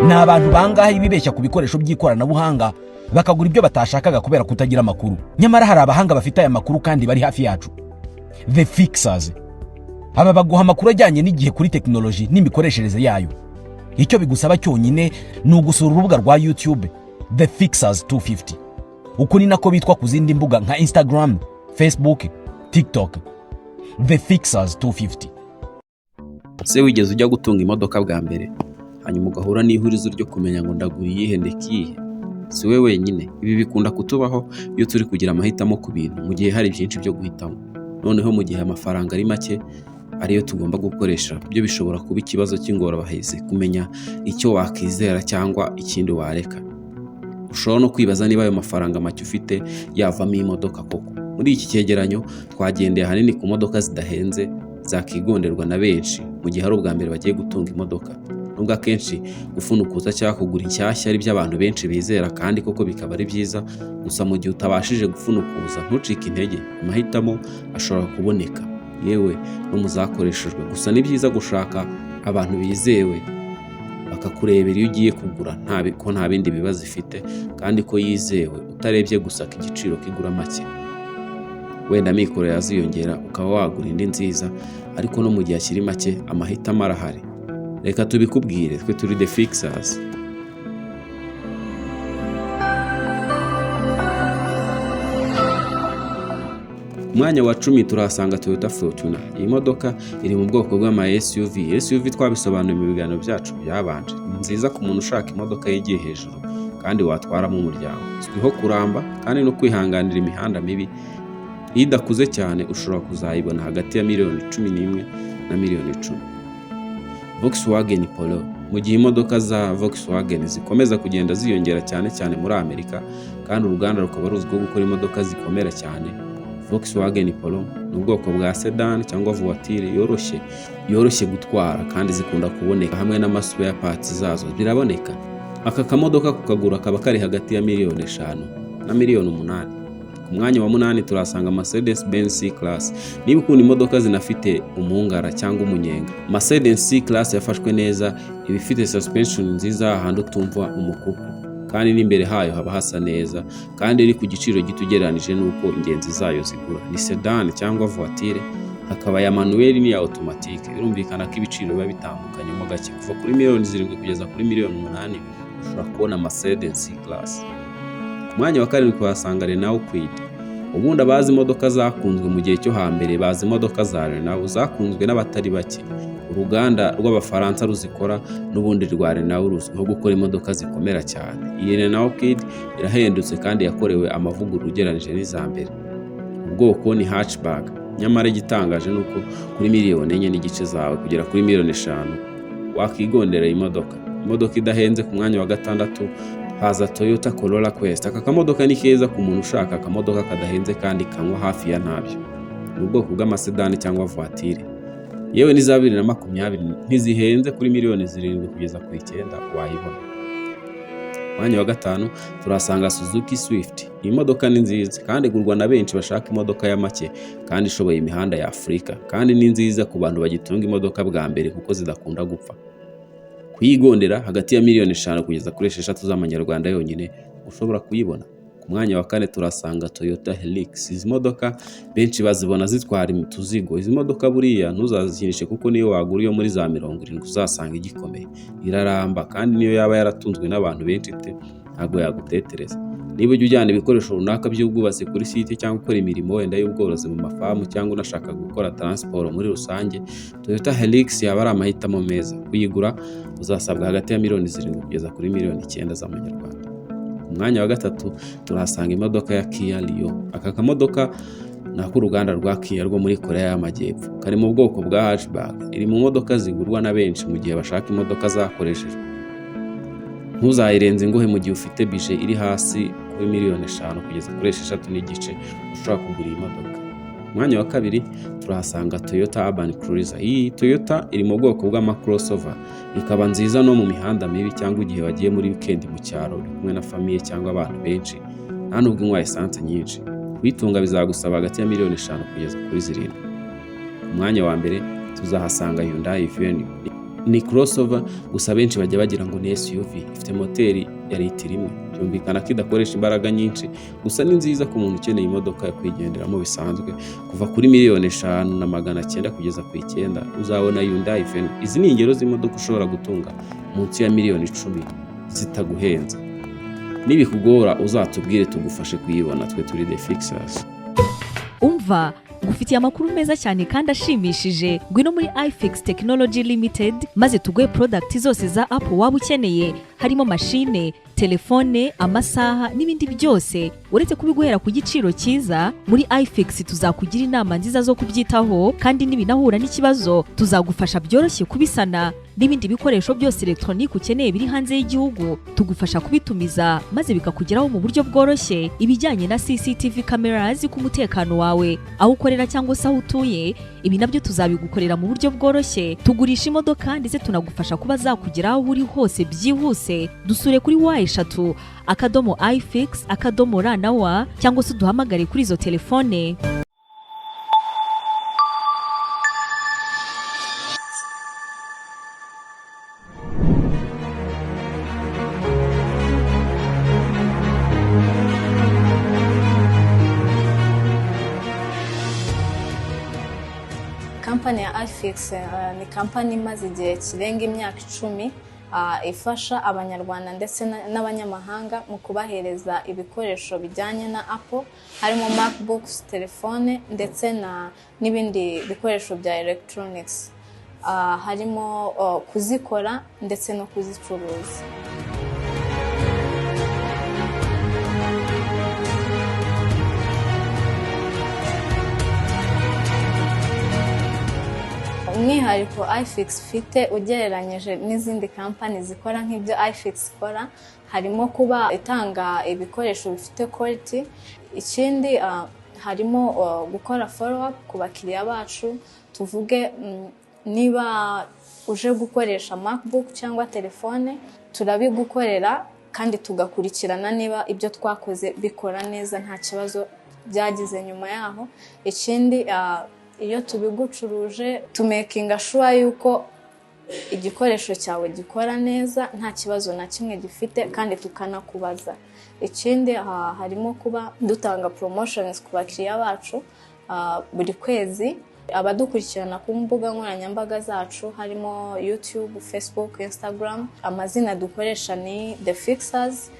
ni abantu bangahe bibeshya ku bikoresho by'ikoranabuhanga bakagura ibyo batashakaga kubera kutagira amakuru. Nyamara hari abahanga bafite aya makuru kandi bari hafi yacu, the fixers. Aba baguha amakuru ajyanye n'igihe kuri technology n'imikoreshereze yayo. Icyo bigusaba cyonyine ni ugusura urubuga rwa YouTube The Fixers 250. Uko ni nako bitwa ku zindi mbuga nka Instagram, Facebook, TikTok. The Fixers 250. Se wigeze ujya gutunga imodoka bwa mbere hanyuma ugahura n'ihurizo ryo kumenya ngo ndagura iyihe ndekiye? Si we wenyine, ibi bikunda kutubaho iyo turi kugira amahitamo ku bintu mu gihe hari byinshi byo guhitamo. Noneho mu gihe amafaranga ari make ariyo tugomba gukoresha, byo bishobora kuba ikibazo cy'ingorabahizi kumenya icyo wakizera cyangwa ikindi wareka. Ushobora no kwibaza niba ayo mafaranga make ufite yavamo imodoka koko. Muri iki cyegeranyo twagendeye ahanini ku modoka zidahenze zakigonderwa na benshi mu gihe ari ubwa mbere bagiye gutunga imodoka. Nubwo akenshi gufunukuza cyangwa kugura inshyashya ari by'abantu benshi bizera kandi koko bikaba ari byiza, gusa mu gihe utabashije gufunukuza ntucike intege, amahitamo ashobora kuboneka yewe no muzakoreshejwe. Gusa ni byiza gushaka abantu bizewe bakakurebera iyo ugiye kugura ko nta bindi bibazo ifite kandi ko yizewe, utarebye gusa ko igiciro kigura make. Wenda amikoro yaziyongera ukaba wagura indi nziza, ariko no mu gihe akiri make amahitamo arahari. Reka tubikubwire, twe turi The Fixers. Mwanya wa 10 turahasanga Toyota Fortuner. Iyi modoka iri mu bwoko bw'ama SUV. SUV twabisobanuye mu biganiro byacu byabanje. Nziza ku muntu ushaka imodoka yigiye hejuru kandi watwaramo umuryango. Izwiho kuramba kandi no kwihanganira imihanda mibi. Iyo idakuze cyane ushobora kuzayibona hagati ya $11,000,000 na $10,000,000. Volkswagen Polo. Mu gihe imodoka za Volkswagen zikomeza kugenda ziyongera cyane muri Amerika kandi uruganda rukaba ruzwiho gukora imodoka zikomera cyane, Volkswagen Polo ni ubwoko bwa sedan cyangwa voiture yoroshye gutwara kandi zikunda kuboneka hamwe n'amasuya parts zazo biraboneka. Aka kamodoka kukagura kaba kari hagati ya $5,000,000 na $8,000,000. Ku mwanya wa 8 turasanga Mercedes Benz C-Class. Niba ukunda imodoka zinafite umungara cyangwa umunyenga, Mercedes C-Class yafashwe neza, iba ifite suspension nziza ahantu utumva umukuku kandi n'imbere hayo haba hasa neza kandi iri ku giciro gito ugereranije n'uko ingenzi zayo zigura. Ni sedan cyangwa voiture, hakaba ya manuel n'iya automatique. Birumvikana ko ibiciro biba bitandukanye mo gake, kuva kuri $7,000,000 kugeza kuri $8,000,000 ushobora kubona Mercedes C-Class. Ku mwanya wa 7 twahasanga Renault Kwid. Ubundi abazi imodoka zakunzwe mu gihe cyo hambere bazi imodoka za Renault zakunzwe n'abatari bake. Uruganda rw'Abafaransa ruzikora n'ubundi rwa Renault ruzwiho gukora imodoka zikomera cyane. Iyi Renault Kwid irahendutse kandi yakorewe amavugurura ugereranije n'iza mbere. Ubwoko ni hatchback, nyamara igitangaje nuko kuri $1,400,000 zawe kugera kuri $5,000,000 wakigondera imodoka. Imodoka idahenze ku mwanya wa 6 haza Toyota Corolla Quest. Aka kamodoka ni keza ku muntu ushaka akamodoka kadahenze kandi kanywa hafi ya ntabyo. Ni ubwoko bw'amasedani cyangwa voiture. Yewe ni za 2020 ntizihenze kuri $7,000,000 kugeza ku 9 wayibona. Mwanya wa 5 turasanga Suzuki Swift. Iyi modoka ni nziza kandi igurwa na benshi bashaka imodoka ya make kandi ishoboye imihanda ya Afurika, kandi ni nziza ku bantu bagitunga imodoka bwa mbere kuko zidakunda gupfa. Kuyigondera hagati ya $5,000,000 kugeza kuri 6 z'amanyarwanda yonyine ushobora kuyibona. Ku mwanya wa 4 turasanga Toyota Hilux. Izi modoka benshi bazibona zitwara imituzigo. Izi modoka buriya ntuzazikinishe kuko niyo wagura iyo muri za 70 uzasanga igikomeye. Iraramba kandi niyo yaba yaratunzwe n'abantu benshi ntabwo yagutetereza. Niba ujya ujyana ibikoresho runaka by'ubwubatsi kuri site cyangwa ukora imirimo wenda y'ubworozi mu mafamu cyangwa unashaka gukora transport muri rusange, Toyota Hilux yaba ari amahitamo meza. Kuyigura uzasabwa hagati ya $7,000,000 kugeza kuri $9,000,000 z'amanyarwanda. Ku mwanya wa 3 turahasanga imodoka ya Kia Rio. Aka kamodoka ni ak'uruganda rwa Kia rwo muri Korea y'Amajyepfo. Kari mu bwoko bwa hatchback. Iri mu modoka zigurwa na benshi mu gihe bashaka imodoka zakoreshejwe. Ntuzayirenze ngohe mu gihe ufite budget iri hasi kuri $5,000,000 kugeza kuri 6,500,000 ushobora kugura iyi modoka. Mwanya wa 2 turahasanga Toyota Urban Cruiser. Iyi Toyota iri mu bwoko bw'ama crossover, ikaba nziza no mu mihanda mibi cyangwa igihe wagiye muri weekend mu cyaro uri kumwe na famille cyangwa abantu benshi, nta nubwo inywa essence nyinshi. Kuyitunga bizagusaba hagati ya $5,000,000 kugeza kuri 7. Ku mwanya wa 1 tuzahasanga Hyundai Venue. ni crossover gusa benshi bajya bagira ngo ni SUV, ifite moteri ya litiro imwe, byumvikana ko idakoresha imbaraga nyinshi, gusa ni nziza ku muntu ukeneye imodoka yo kwigenderamo bisanzwe. Kuva kuri $5,900 kugeza ku 9 uzabona Hyundai Venue. Izi ni ingero z'imodoka ushobora gutunga munsi ya $10,000 zitaguhenza. Nibikugora uzatubwire tugufashe kuyibona, twe turi The Fixers. Umva gufitiye amakuru meza cyane kandi ashimishije. Ngwino muri iFix Technology Limited maze tuguhe product zose za Apple waba ukeneye, harimo machine, telefone, amasaha n'ibindi byose. Uretse kubiguhera ku giciro cyiza, muri iFix tuzakugira inama nziza zo kubyitaho, kandi nibinahura n'ikibazo tuzagufasha byoroshye kubisana. N'ibindi bikoresho byose electronique ukeneye biri hanze y'igihugu tugufasha kubitumiza maze bikakugeraho mu buryo bworoshye. Ibijyanye na CCTV cameras ku mutekano wawe, aho ukorera cyangwa se aho utuye, ibi nabyo tuzabigukorera mu buryo bworoshye. Tugurisha imodoka ndetse tunagufasha kuba zakugeraho uri hose byihuse. Dusure kuri wa@ifix.rw cyangwa se duhamagare kuri izo telefone. Kampani ya iFix ni kampani imaze igihe kirenga imyaka 10 ifasha abanyarwanda ndetse n'abanyamahanga mu kubahereza ibikoresho bijyanye na Apple, harimo MacBooks, telefone ndetse n'ibindi bikoresho bya electronics, harimo kuzikora ndetse no kuzicuruza. Umwihariko iFix ifite ugereranyije n'izindi kampani zikora nk'ibyo iFix ikora, harimo kuba itanga ibikoresho bifite quality. Ikindi harimo gukora follow up ku bakiriya bacu. Tuvuge niba uje gukoresha MacBook cyangwa telefone, turabigukorera kandi tugakurikirana niba ibyo twakoze bikora neza nta kibazo byagize nyuma yaho. Ikindi iyo tubigucuruje tumakinga sure yuko igikoresho cyawe gikora neza nta kibazo na kimwe gifite kandi tukanakubaza. Ikindi harimo kuba dutanga promotions ku bakiriya bacu buri kwezi. Abadukurikirana ku mbuga nkoranyambaga zacu harimo YouTube, Facebook, Instagram. Amazina dukoresha ni The Fixers.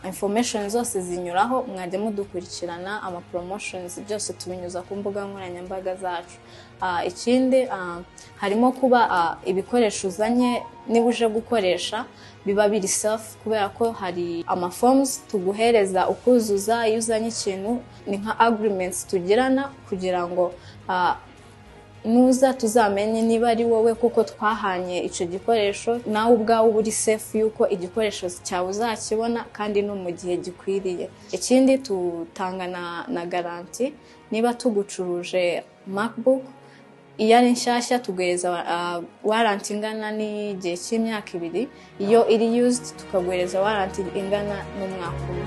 Information zose zinyuraho, mwajya mudukurikirana. Ama promotions byose tubinyuza ku mbuga nkoranyambaga zacu. Ikindi harimo kuba ibikoresho uzanye niba uje gukoresha biba biri safe, kubera ko hari ama forms tuguhereza ukuzuza iyo uzanye ikintu. Ni nka agreements tugirana kugira ngo nuza tuzamenye niba ari wowe kuko twahanye icyo gikoresho, nawe ubwawe uri safe yuko igikoresho cyawe uzakibona kandi no mu gihe gikwiriye. Ikindi tutanga na garanti. Niba tugucuruje MacBook iyo ari nshyashya tuguhereza warranty ingana n'igihe cy'imyaka 2. Iyo iri used tukaguhereza warranty ingana n'umwaka umwe.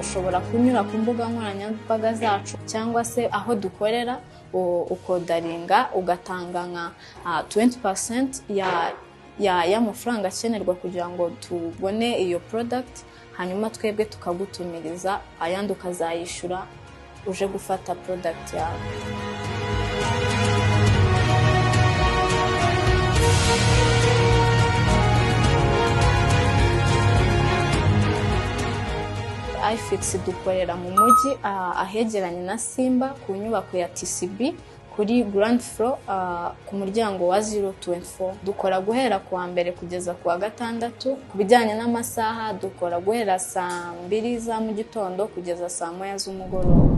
Ushobora kunyura ku mbuga nkoranyambaga zacu cyangwa se aho dukorera ukodaringa ugatanga nka 20% y'amafaranga akenerwa kugira ngo tubone iyo product, hanyuma twebwe tukagutumiriza ayandi ukazayishyura uje gufata product yawe. iFix dukorera mu mujyi ahegeranye na Simba ku nyubako ya TCB kuri ground floor ku muryango wa 024. Dukora guhera kuwa mbere kugeza kuwa gatandatu. Ku bijyanye n'amasaha dukora guhera saa 2 za mu gitondo kugeza saa 1 z'umugoroba.